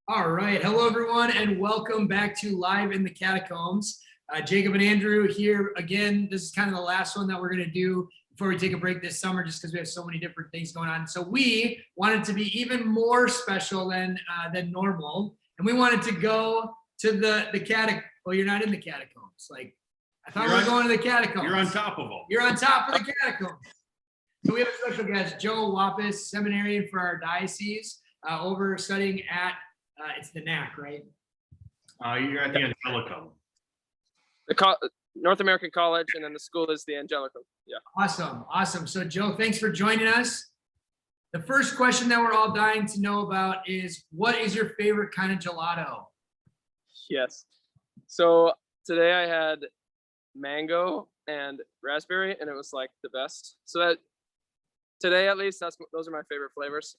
All right. Hello, everyone, and welcome back to Live in the Catacombs. Jacob and Andrew here again. This is kind of the last one that we're going to do before we take a break this summer, just because we have so many different things going on. So we wanted to be even more special than normal, and we wanted to go to the catacombs. Well, you're not in the catacombs. Like, I thought we were going to the catacombs. You're on top of them. You're on top of the catacombs. So we have a special guest, Joe Wappes, seminarian for our diocese, over studying at it's the NAC, right? You're at the Angelicum. The North American College, and then the school is the Angelicum. Yeah. Awesome. So Joe, thanks for joining us. The first question that we're all dying to know about is, what is your favorite kind of gelato? Yes. So today I had mango and raspberry, and it was like the best. So that today, at least, those are my favorite flavors.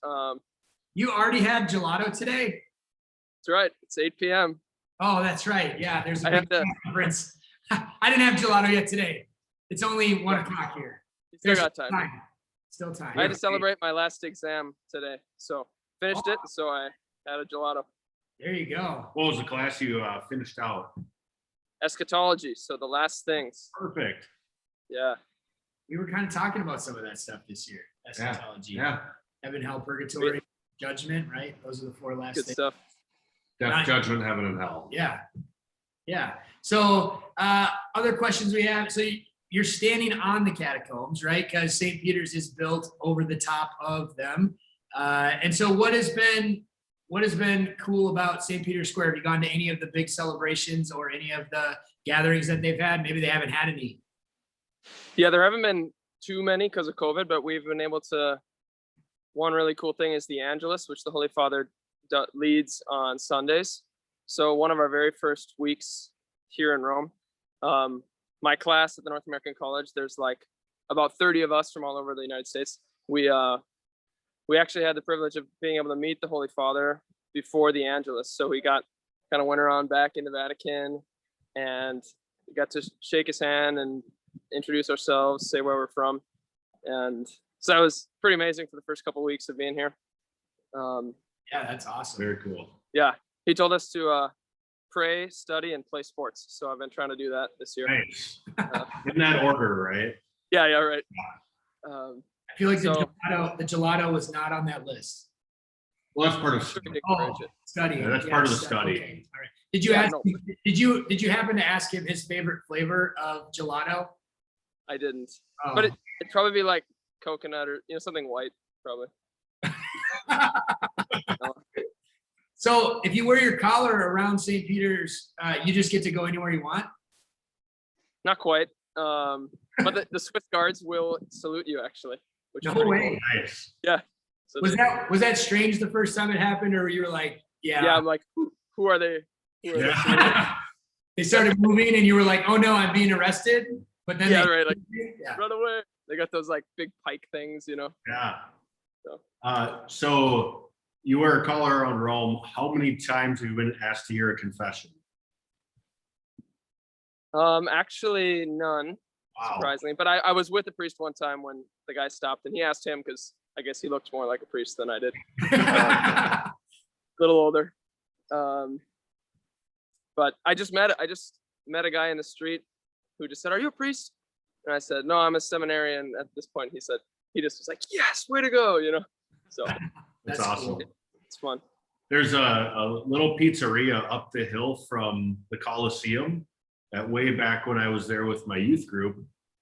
You already had gelato today? That's right. It's 8 p.m. Oh, that's right. Yeah, there's a big difference. I didn't have gelato yet today. It's only 1 o'clock here. You still got time. Still time. I had to celebrate my last exam today, so finished it. So I had a gelato. There you go. What was the class you finished out? Eschatology. So the last things. Perfect. Yeah. We were kind of talking about some of that stuff this year. Eschatology. Yeah. Heaven, hell, purgatory, judgment, right? Those are the four last Good things. stuff. Death, judgment, heaven, and hell. Yeah. So other questions we have. So you're standing on the catacombs, right? Because St. Peter's is built over the top of them. And so what has been cool about St. Peter's Square? Have you gone to any of the big celebrations or any of the gatherings that they've had? Maybe they haven't had any. Yeah, there haven't been too many because of COVID, but we've been able to. One really cool thing is the Angelus, which the Holy Father leads on Sundays. So one of our very first weeks here in Rome, my class at the North American College, there's like about 30 of us from all over the United States. We actually had the privilege of being able to meet the Holy Father before the Angelus. So we went around back in the Vatican and we got to shake his hand and introduce ourselves, say where we're from. And so that was pretty amazing for the first couple of weeks of being here. Yeah, that's awesome. Very cool. Yeah, he told us to pray, study, and play sports. So I've been trying to do that this year. Nice. In that order, right? Yeah, right. I feel like the gelato was not on that list. Well, that's part of studying. Yeah, that's part of the study. Okay. All right. Did you happen to ask him his favorite flavor of gelato? I didn't. Oh. But it'd probably be like coconut or something white, probably. So if you wear your collar around St. Peter's, you just get to go anywhere you want? Not quite. But the Swiss guards will salute you, actually. Which no is way. Cool. Nice. Yeah. So was that strange the first time it happened, or you were like, yeah? Yeah, I'm like, who are they? They started moving and you were like, oh no, I'm being arrested. But then right, like run away. They got those like big pike things, Yeah. So you were a collar around Rome. How many times have you been asked to hear a confession? Actually none. Wow. Surprisingly. But I was with a priest one time when the guy stopped and he asked him because I guess he looked more like a priest than I did. A little older. But I just met a guy in the street who just said, "Are you a priest?" And I said, "No, I'm a seminarian." At this point, he just was like, "Yes, way to go!" So that's awesome. Cool. It's fun. There's a little pizzeria up the hill from the Coliseum. That way back when I was there with my youth group,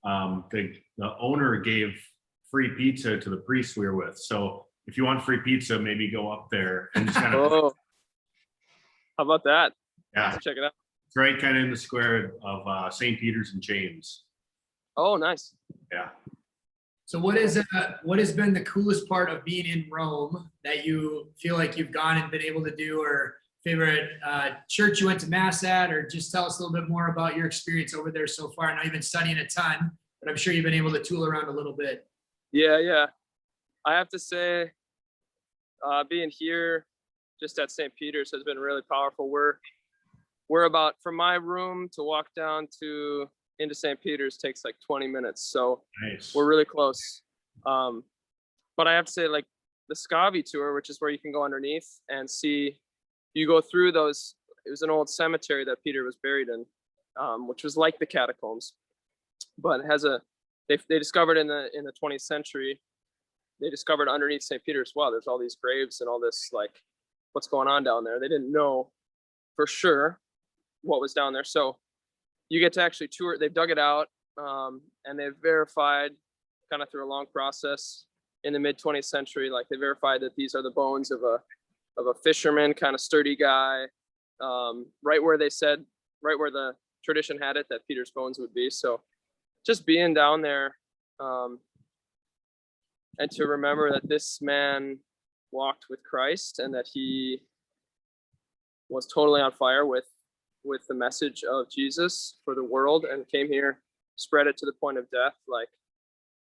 the owner gave free pizza to the priests we were with. So if you want free pizza, maybe go up there and just kind of. Oh, how about that? Yeah, check it out. It's right kind of in the square of St. Peter's and James. Oh, nice. Yeah. So what has been the coolest part of being in Rome that you feel like you've gone and been able to do, or favorite church you went to mass at, or just tell us a little bit more about your experience over there so far? I know you've been studying a ton, but I'm sure you've been able to tool around a little bit. Yeah. I have to say, being here just at St. Peter's has been really powerful. We're about, from my room to walk down into St. Peter's takes like 20 minutes. So nice. We're really close. But I have to say, like, the Scavi tour, which is where you can go underneath and see you go through those. It was an old cemetery that Peter was buried in, which was like the catacombs, but it has they discovered in the 20th century, they discovered underneath St. Peter as well, there's all these graves and all this, like, what's going on down there. They didn't know for sure what was down there. So you get to actually tour. They've dug it out, and they've verified, kind of through a long process in the mid 20th century, like they verified that these are the bones of a fisherman, kind of sturdy guy, right where the tradition had it that Peter's bones would be. So just being down there, and to remember that this man walked with Christ and that he was totally on fire with the message of Jesus for the world and came here, spread it to the point of death. Like,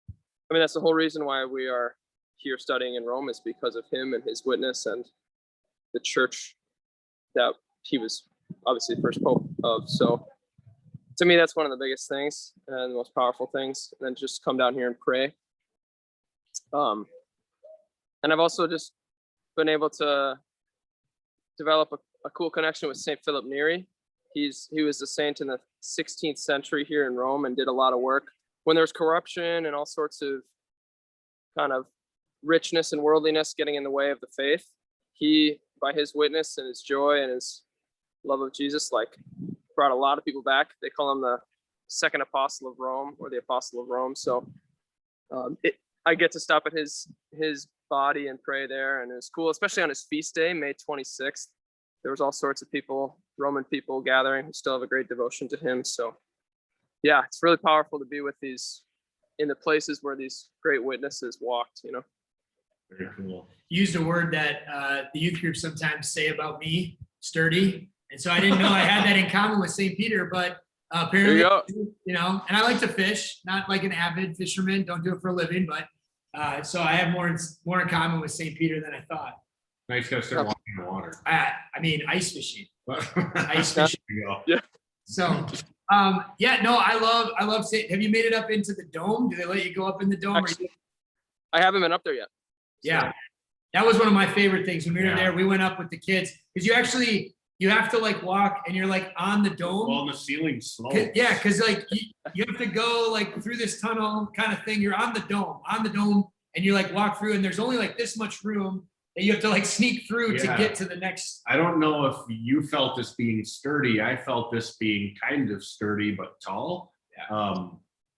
I mean, that's the whole reason why we are here studying in Rome, is because of him and his witness and the church that he was obviously the first pope of. So to me, that's one of the biggest things and the most powerful things. And then just come down here and pray. And I've also just been able to develop a cool connection with St. Philip Neri. He was a saint in the 16th century here in Rome and did a lot of work when there's corruption and all sorts of kind of richness and worldliness getting in the way of the faith. He, by his witness and his joy and his love of Jesus, like, brought a lot of people back. They call him the second apostle of Rome, or the apostle of Rome. So I get to stop at his body and pray there, and it's cool, especially on his feast day, May 26th. There was all sorts of people, Roman people, gathering who still have a great devotion to him. So yeah, it's really powerful to be with these, in the places where these great witnesses walked, you know. Very cool. Used a word that the youth group sometimes say about me, sturdy. And so I didn't know I had that in common with St. Peter, but apparently, you know, and I like to fish, not like an avid fisherman, don't do it for a living, but so I have more in common with St. Peter than I thought. Now you gotta start walking in the water. I mean, ice fishing. Ice There fishing. you go. Yeah. So, yeah, no, I love St. Have you made it up into the dome? Do they let you go up in the dome? Actually, I haven't been up there yet. Yeah, that was one of my favorite things when we were Yeah. there. We went up with the kids because you have to like walk and you're like on the dome. Well, the ceiling slopes. Yeah, because like you have to go like through this tunnel kind of thing. You're on the dome, and you like walk through, and there's only like this much room that you have to like sneak through to get to the next. I don't know if you felt this being sturdy. I felt this being kind of sturdy but tall. Yeah.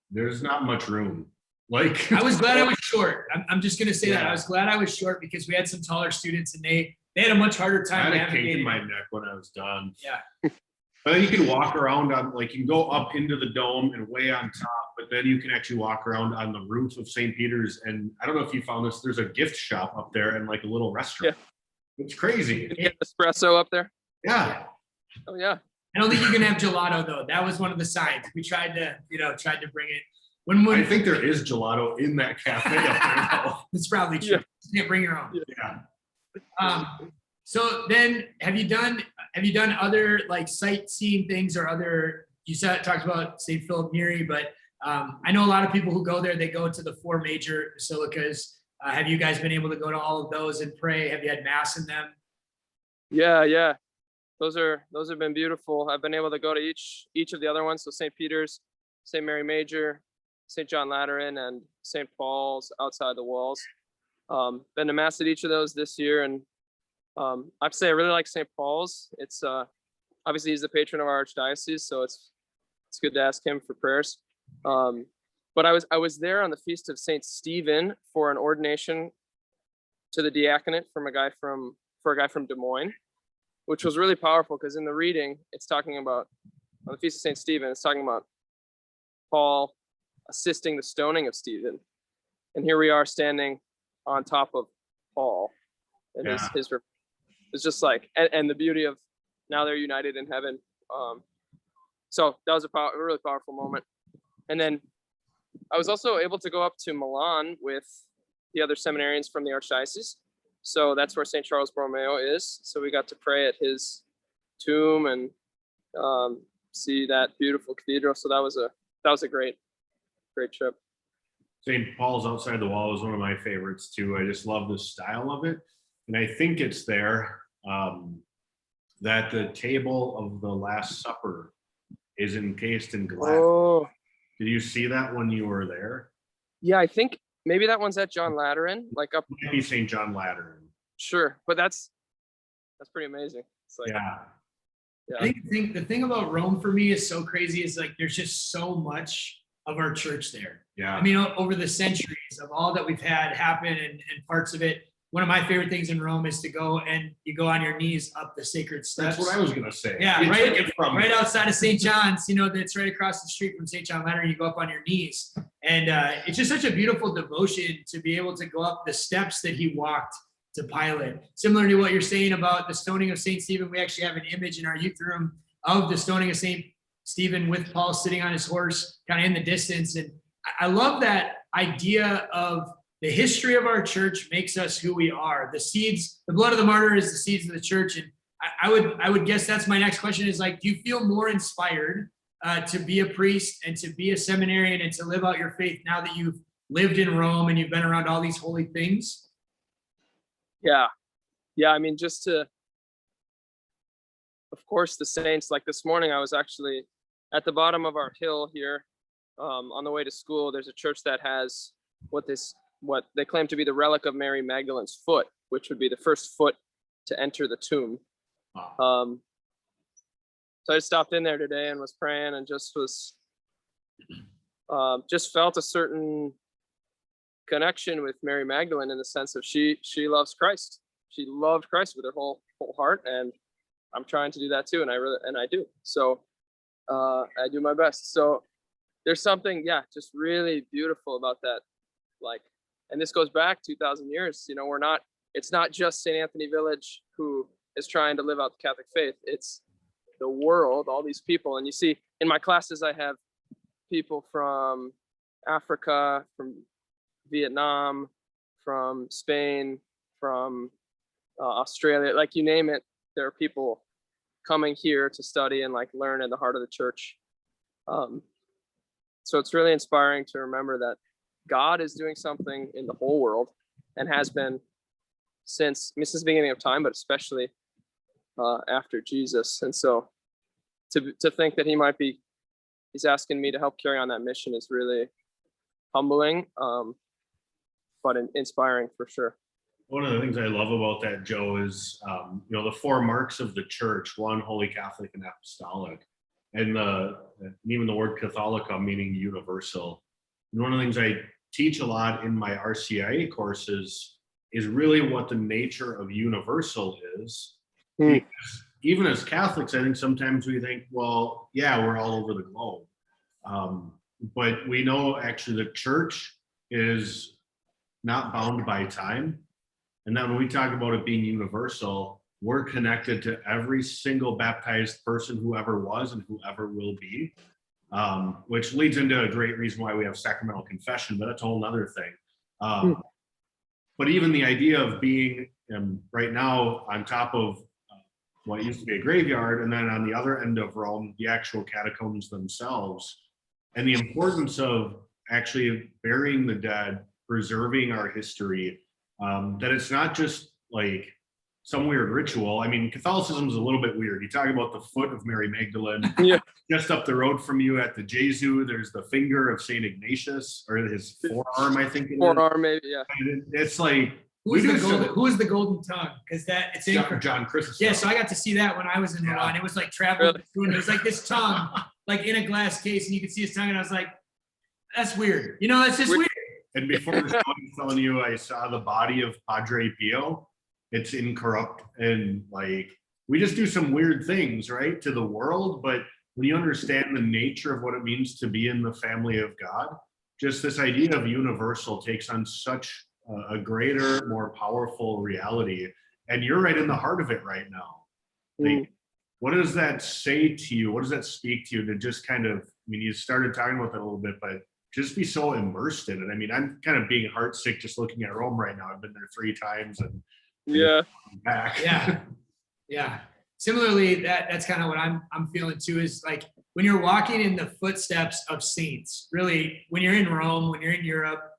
There's not much room. Like, I was glad I was short. I'm just gonna say that Yeah. I was glad I was short because we had some taller students, and they had a much harder I time had a kink in navigating. my neck when I was done. Yeah. But then you can walk around on, like, you can go up into the dome and way on top, but then you can actually walk around on the roof of St. Peter's. And I don't know if you found this, there's a gift shop up there and like a little restaurant. It's crazy. Can you get espresso up there? Yeah. Oh yeah. I don't think you can have gelato though. That was one of the signs. We tried to bring it. I think there is gelato in that cafe up there though. It's probably true. Yeah. You can't bring your own. Yeah. So then have you done other like sightseeing things or other, you talked about St. Philip Neri, but I know a lot of people who go there, they go to the 4 major basilicas. Have you guys been able to go to all of those and pray? Have you had mass in them? Yeah. Those have been beautiful. I've been able to go to each of the other ones. So St. Peter's, St. Mary Major, St. John Lateran, and St. Paul's outside the walls. Been to mass at each of those this year, and I have to say I really like St. Paul's. It's obviously he's the patron of our archdiocese, so it's good to ask him for prayers. But I was there on the feast of St. Stephen for an ordination to the diaconate for a guy from Des Moines, which was really powerful because in the reading it's talking about, on the feast of St. Stephen, it's talking about Paul assisting the stoning of Stephen, and here we are standing on top of Paul, and his it's just like, and the beauty of now they're united in heaven. So that was a really powerful moment. And then I was also able to go up to Milan with the other seminarians from the archdiocese. So that's where St. Charles Borromeo is. So we got to pray at his tomb and see that beautiful cathedral. So that was a great trip. St. Paul's outside the wall is one of my favorites too. I just love the style of it. And I think it's there. that the table of the Last Supper is encased in glass. Oh, Did you see that when you were there? yeah, I think maybe that one's at John Lateran, like up. Might be St. John Lateran. Sure, but that's pretty amazing. It's like, Yeah. I think the thing about Rome for me is so crazy is like there's just so much of our church there. Yeah. I mean, over the centuries of all that we've had happen and parts of it, one of my favorite things in Rome is to go and you go on your knees up the sacred steps. That's what I was going to say. Yeah, You right, took it from right me. outside of St. John's, that's right across the street from St. John Lateran. You go up on your knees. And it's just such a beautiful devotion to be able to go up the steps that he walked to Pilate. Similar to what you're saying about the stoning of St. Stephen, we actually have an image in our youth room of the stoning of St. Stephen with Paul sitting on his horse, kind of in the distance. And I love that idea of the history of our church makes us who we are. The seeds, the blood of the martyr is the seeds of the church. And I would guess that's my next question is like, do you feel more inspired to be a priest and to be a seminarian and to live out your faith now that you've lived in Rome and you've been around all these holy things? Yeah. I mean, just to, of course, the saints, like this morning, I was actually at the bottom of our hill here on the way to school. There's a church that has what they claim to be the relic of Mary Magdalene's foot, which would be the first foot to enter the tomb. Wow. So I stopped in there today and was praying and just felt a certain connection with Mary Magdalene in the sense of she loves Christ. She loved Christ with her whole heart, and I'm trying to do that too, and I do. So I do my best. So there's something, just really beautiful about that. Like, and this goes back 2,000 years. It's not just St. Anthony Village who is trying to live out the Catholic faith. It's the world, all these people. And you see in my classes, I have people from Africa, from Vietnam, from Spain, from Australia, like you name it. There are people coming here to study and like learn in the heart of the church. So it's really inspiring to remember that God is doing something in the whole world and has been since the beginning of time, but especially after Jesus. And so to think that he's asking me to help carry on that mission is really humbling, but inspiring for sure. One of the things I love about that, Joe, is the four marks of the church: one, Holy Catholic and Apostolic, and even the word Catholica, meaning universal. And one of the things I teach a lot in my RCIA courses is really what the nature of universal is. Because even as Catholics, I think sometimes we think, well, yeah, we're all over the globe. But we know actually the church is not bound by time. And then when we talk about it being universal, we're connected to every single baptized person who ever was and who ever will be, which leads into a great reason why we have sacramental confession, but that's a whole nother thing. But even the idea of being right now on top of what used to be a graveyard, and then on the other end of Rome, the actual catacombs themselves, and the importance of actually burying the dead, preserving our history, that it's not just like some weird ritual. I mean, Catholicism is a little bit weird. You talk about the foot of Mary Magdalene. Yeah. Just up the road from you at the Jesu, there's the finger of St. Ignatius, or his forearm, I think it is. Forearm, maybe, yeah. And it's like, Who's the golden tongue? Because it's John Chrysostom. Yeah, so I got to see that when I was in Milan. It was like traveling. It was like this tongue, like in a glass case, and you could see his tongue, and I was like, that's weird. That's just weird. And before this, I was telling you, I saw the body of Padre Pio. It's incorrupt, and like we just do some weird things, right, to the world. But when you understand the nature of what it means to be in the family of God, just this idea of universal takes on such a greater, more powerful reality. And you're right in the heart of it right now. Like, what does that say to you? What does that speak to you to just kind of, you started talking about that a little bit, but just be so immersed in it. I mean, I'm kind of being heartsick just looking at Rome right now. I've been there 3 times and back. Yeah. Similarly, that's kind of what I'm feeling too, is like when you're walking in the footsteps of saints, really, when you're in Rome, when you're in Europe,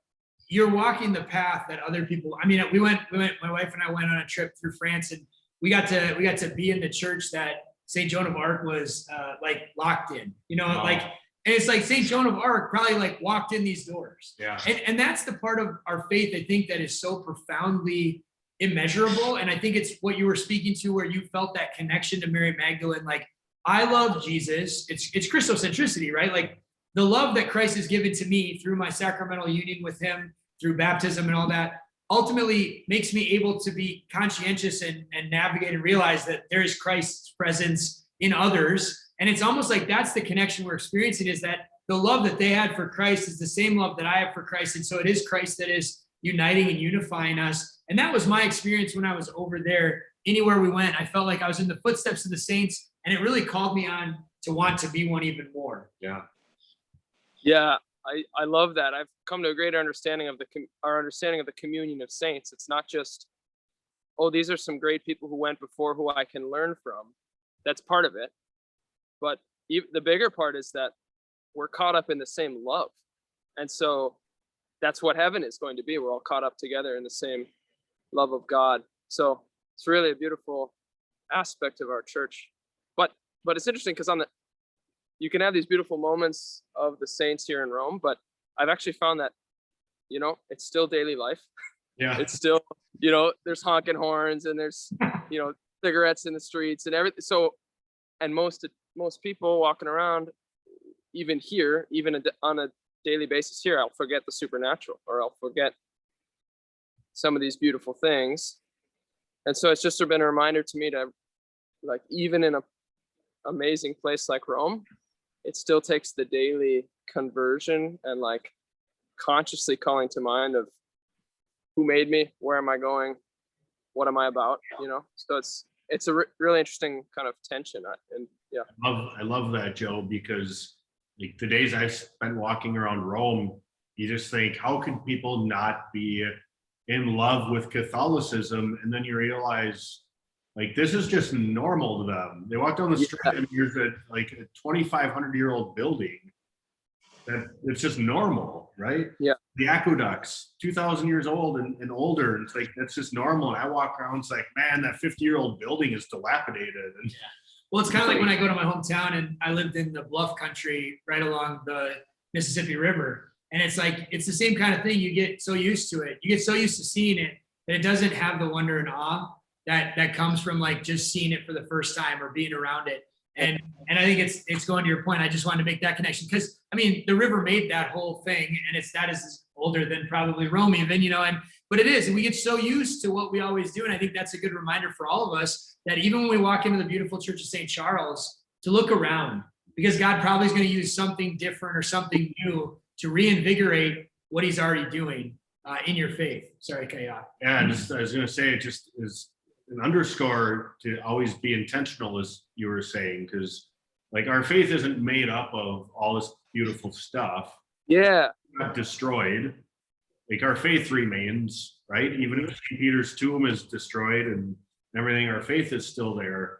you're walking the path that other people, my wife and I went on a trip through France, and we got to be in the church that St. Joan of Arc was like locked in, like, and it's like St. Joan of Arc probably like walked in these doors. Yeah. And that's the part of our faith, I think, that is so profoundly immeasurable. And I think it's what you were speaking to, where you felt that connection to Mary Magdalene. Like, I love Jesus. It's Christocentricity, right? Like, the love that Christ has given to me through my sacramental union with him, through baptism and all that, ultimately makes me able to be conscientious and navigate and realize that there is Christ's presence in others. And it's almost like that's the connection we're experiencing, is that the love that they had for Christ is the same love that I have for Christ. And so it is Christ that is uniting and unifying us. And that was my experience when I was over there. Anywhere we went, I felt like I was in the footsteps of the saints, and it really called me on to want to be one even more. Yeah. Yeah, I love that. I've come to a greater understanding of our understanding of the communion of saints. It's not just, oh, these are some great people who went before who I can learn from. That's part of it. But the bigger part is that we're caught up in the same love. And so that's what heaven is going to be. We're all caught up together in the same love of God. So it's really a beautiful aspect of our church. But it's interesting because you can have these beautiful moments of the saints here in Rome, but I've actually found that, it's still daily life. Yeah. It's still, there's honking horns and there's, cigarettes in the streets and everything. So, and most people walking around, even here, on a daily basis here, I'll forget the supernatural, or I'll forget some of these beautiful things. And so it's just been a reminder to me to, like, even in a amazing place like Rome, it still takes the daily conversion and like consciously calling to mind of who made me, where am I going, what am I about, So it's a really interesting kind of tension. And yeah, I love that, Joe, because like the days I've spent walking around Rome, you just think, how could people not be in love with Catholicism? And then you realize, like, this is just normal to them. They walk down the street and there's a 2,500-year-old building that it's just normal, right? Yeah. The aqueducts, 2,000 years old and older. And it's like, that's just normal. And I walk around, it's like, man, that 50-year-old building is dilapidated. And Well, it's kind of like when I go to my hometown, and I lived in the Bluff country right along the Mississippi River. And it's like, it's the same kind of thing. You get so used to it. You get so used to seeing it that it doesn't have the wonder and awe that comes from like just seeing it for the first time or being around it. And I think it's going to your point. I just wanted to make that connection because, I mean, the river made that whole thing, and that is older than probably Rome even, but it is. And we get so used to what we always do. And I think that's a good reminder for all of us that even when we walk into the beautiful Church of St. Charles, to look around, because God probably is going to use something different or something new to reinvigorate what he's already doing in your faith. Sorry, Kaya. yeah, I was going to say, it just is an underscore to always be intentional, as you were saying, because like our faith isn't made up of all this beautiful stuff. Yeah. Not destroyed. Like our faith remains, right? Even if St. Peter's tomb is destroyed and everything, our faith is still there.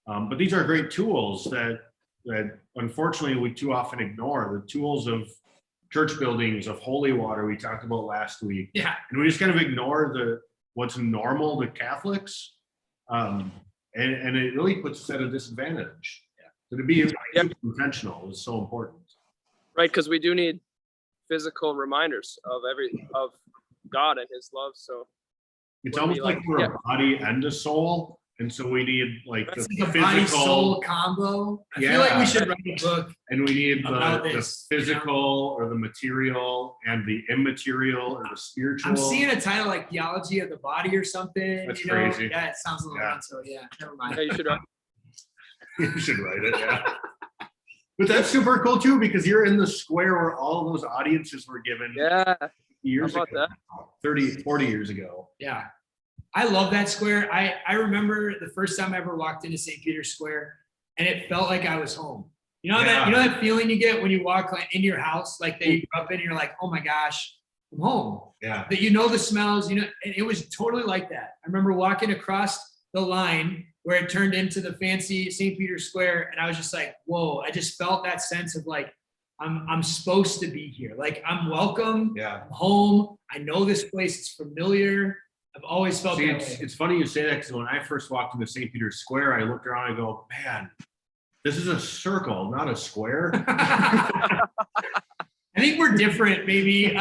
But these are great tools that unfortunately we too often ignore. The tools of church buildings, of holy water we talked about last week. Yeah. And we just kind of ignore what's normal to Catholics. And it really puts us at a disadvantage. Yeah. So to be intentional is so important. Right, because we do need physical reminders of God and his love. So it's almost like we're a body and a soul. And so we need like That's the like a physical body-soul combo. I feel like we should write a book. And we need about the this, physical or the material and the immaterial or the spiritual. I'm seeing a title like Theology of the Body or something. That's crazy. Yeah, it sounds a little mental. Yeah, never mind. yeah, you should You should write it, yeah. But that's super cool too, because you're in the square where all of those audiences were given years How ago, about 30, 40 years ago. Yeah. I love that square. I remember the first time I ever walked into St. Peter's Square, and it felt like I was home. That feeling you get when you walk like into your house, like that you grew up in, and you're like, oh my gosh, I'm home. Yeah. That the smells, and it was totally like that. I remember walking across the line where it turned into the fancy St. Peter's Square, and I was just like, whoa, I just felt that sense of like, I'm supposed to be here. Like I'm welcome. Yeah. I'm home. I know this place. It's familiar. I've always felt See, that way. it's funny you say that because when I first walked into St. Peter's Square, I looked around and I go, man, this is a circle, not a square. I think we're different, maybe.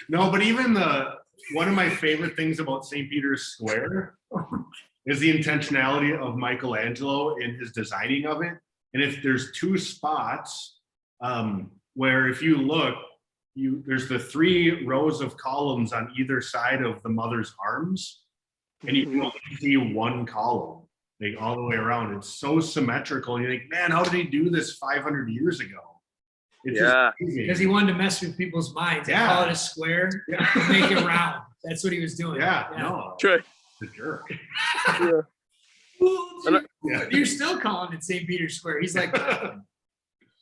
No, but even one of my favorite things about St. Peter's Square is the intentionality of Michelangelo in his designing of it. And if there's two spots where if you look, there's the 3 rows of columns on either side of the mother's arms, and you can only see one column, like all the way around. It's so symmetrical. And you think, man, how did he do this 500 years ago? It's Yeah. Because he wanted to mess with people's minds. Yeah. Call it a square, make it round. That's what he was doing. No, True. the jerk. Yeah. Well, you're still calling it St. Peter's Square. He's like,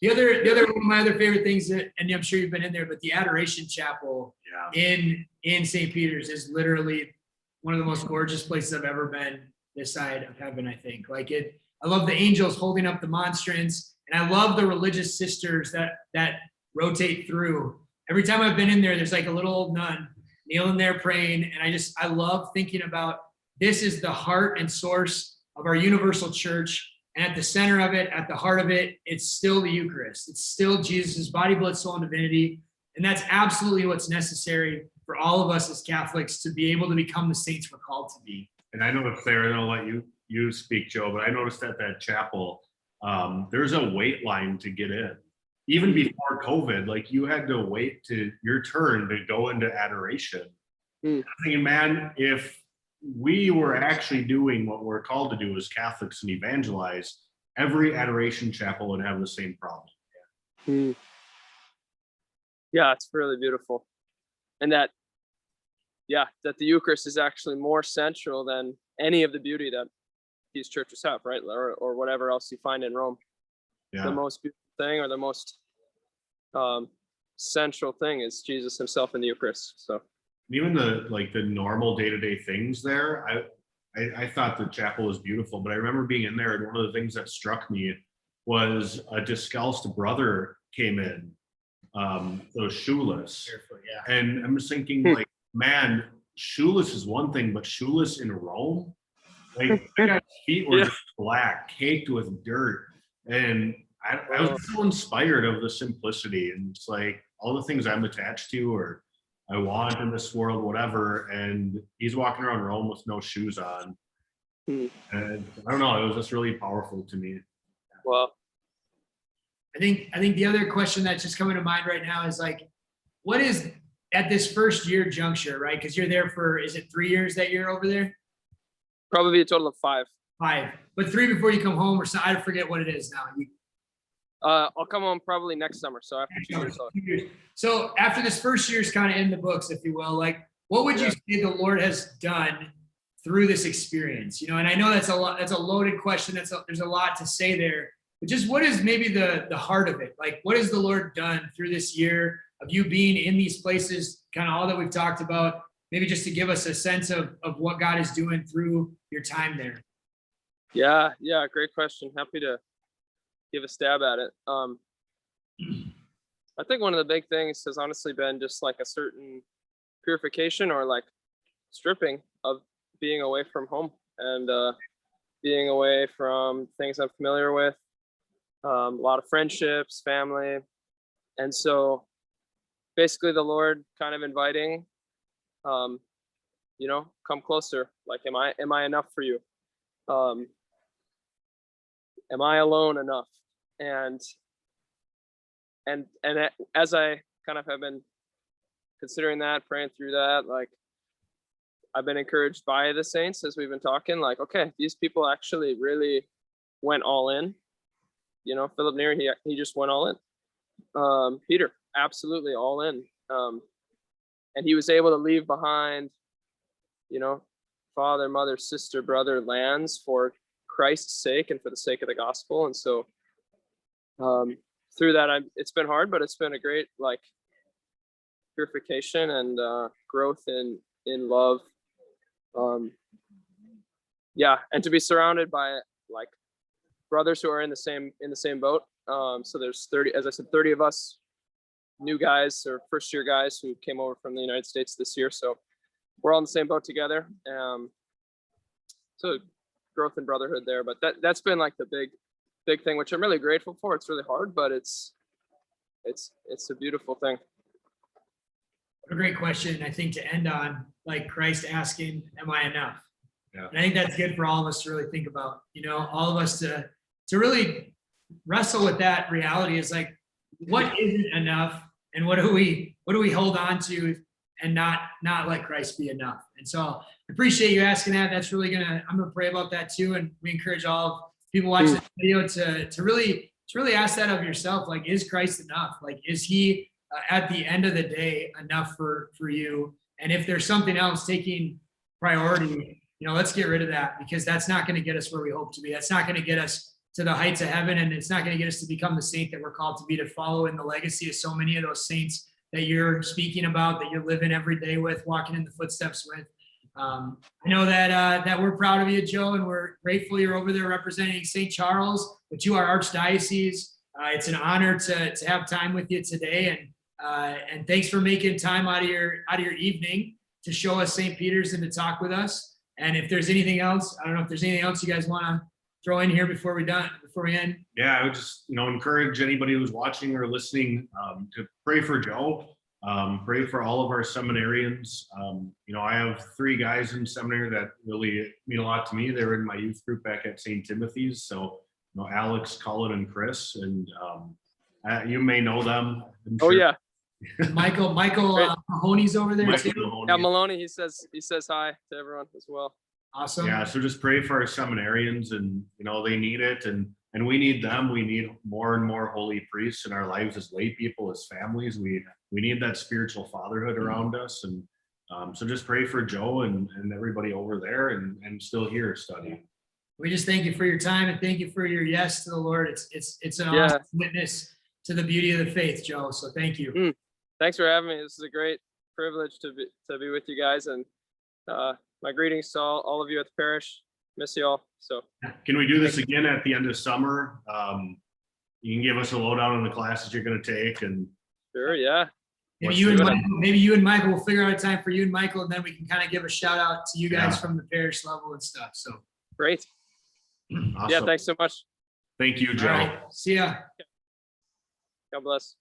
the other one of my other favorite things that, and I'm sure you've been in there, but the Adoration Chapel in St. Peter's is literally one of the most gorgeous places I've ever been this side of heaven, I think. Like it, I love the angels holding up the monstrance, and I love the religious sisters that rotate through. Every time I've been in there, there's like a little old nun kneeling there praying, and I love thinking about this is the heart and source of our universal church. And at the center of it, at the heart of it, it's still the Eucharist. It's still Jesus' body, blood, soul, and divinity. And that's absolutely what's necessary for all of us as Catholics to be able to become the saints we're called to be. And I know it's there, and I'll let you speak, Joe, but I noticed at that chapel, there's a wait line to get in. Even before COVID, like you had to wait to your turn to go into adoration. I'm thinking, man, if we were actually doing what we're called to do as Catholics and evangelize, every adoration chapel would have the same problem. Yeah, it's really beautiful. And that the Eucharist is actually more central than any of the beauty that these churches have, right? Or whatever else you find in Rome. The most beautiful thing, or the most central thing, is Jesus himself in the Eucharist. So Even the normal day-to-day things there, I thought the chapel was beautiful, but I remember being in there, and one of the things that struck me was a discalced brother came in, so shoeless. And I'm just thinking, like, man, shoeless is one thing, but shoeless in Rome, like that guy's feet were just black, caked with dirt. And I was so inspired of the simplicity, and it's like all the things I'm attached to or I want in this world, whatever. And he's walking around Rome with no shoes on. And I don't know, it was just really powerful to me. well, I think the other question that's just coming to mind right now is like, what is at this first year juncture, right? Because you're there for, is it 3 years that you're over there? probably a total of 5. 5, but 3 before you come home, or so. I forget what it is now. I'll come home probably next summer. So after 2 years. 2 years. So after this first year is kind of in the books, if you will, like what would you say the Lord has done through this experience? You know, and I know that's a lot, that's a loaded question. There's a lot to say there, but just what is maybe the heart of it? Like what has the Lord done through this year of you being in these places, kind of all that we've talked about, maybe just to give us a sense of what God is doing through your time there? Yeah, great question. Happy to give a stab at it. I think one of the big things has honestly been just like a certain purification, or like stripping of being away from home, and being away from things I'm familiar with, a lot of friendships, family. And so basically the Lord kind of inviting, come closer. Like, am I enough for you? Am I alone enough? And as I kind of have been considering that, praying through that, like I've been encouraged by the saints as we've been talking, like, okay, these people actually really went all in. You know, Philip Neri, he just went all in. Peter, absolutely all in. And he was able to leave behind, father, mother, sister, brother, lands for Christ's sake and for the sake of the gospel. And so through that, it's been hard, but it's been a great purification and growth in love. And to be surrounded by like brothers who are in the same boat. So there's 30, as I said, 30 of us new guys or first year guys who came over from the United States this year. So we're all in the same boat together. So growth and brotherhood there, but that's been like the big thing, which I'm really grateful for. It's really hard, but it's a beautiful thing. What a great question, I think, to end on, like Christ asking, am I enough? Yeah. And I think that's good for all of us to really think about, all of us to really wrestle with that reality is like, what isn't enough and what do we hold on to and not let Christ be enough. And so I appreciate you asking that. That's really I'm gonna pray about that too. And we encourage all people watching this video to really ask that of yourself. Like, is Christ enough? Like, is he at the end of the day enough for you? And if there's something else taking priority, let's get rid of that, because that's not going to get us where we hope to be. That's not going to get us to the heights of heaven. And it's not going to get us to become the saint that we're called to be, to follow in the legacy of so many of those saints that you're speaking about, that you're living every day with, walking in the footsteps with. I know that we're proud of you, Joe, and we're grateful you're over there representing St. Charles, but you are Archdiocese. It's an honor to have time with you today. And thanks for making time out of your evening to show us St. Peter's and to talk with us. And if there's anything else, I don't know if there's anything else you guys want to throw in here before we end. Yeah, I would just, encourage anybody who's watching or listening to pray for Joe, pray for all of our seminarians. I have 3 guys in seminary that really mean a lot to me. They were in my youth group back at St. Timothy's. So, Alex, Colin, and Chris, and you may know them. Oh yeah. Michael Mahoney's over there too. Mahoney. Yeah, Maloney, he says hi to everyone as well. Awesome. Yeah, so just pray for our seminarians, and they need it, and we need them. We need more and more holy priests in our lives as lay people, as families. We need that spiritual fatherhood around us, and so just pray for Joe and everybody over there and still here studying. We just thank you for your time, and thank you for your yes to the Lord. It's an awesome witness to the beauty of the faith, Joe. So thank you. Thanks for having me. This is a great privilege to be with you guys, and my greetings to all of you at the parish. Miss you all. So can we do this again at the end of summer? You can give us a lowdown on the classes you're going to take, and sure, yeah. Maybe you and Michael will figure out a time for you and Michael, and then we can kind of give a shout out to you guys from the parish level and stuff. So great. Awesome. Yeah, thanks so much. Thank you, Joe. All right. See ya. God bless.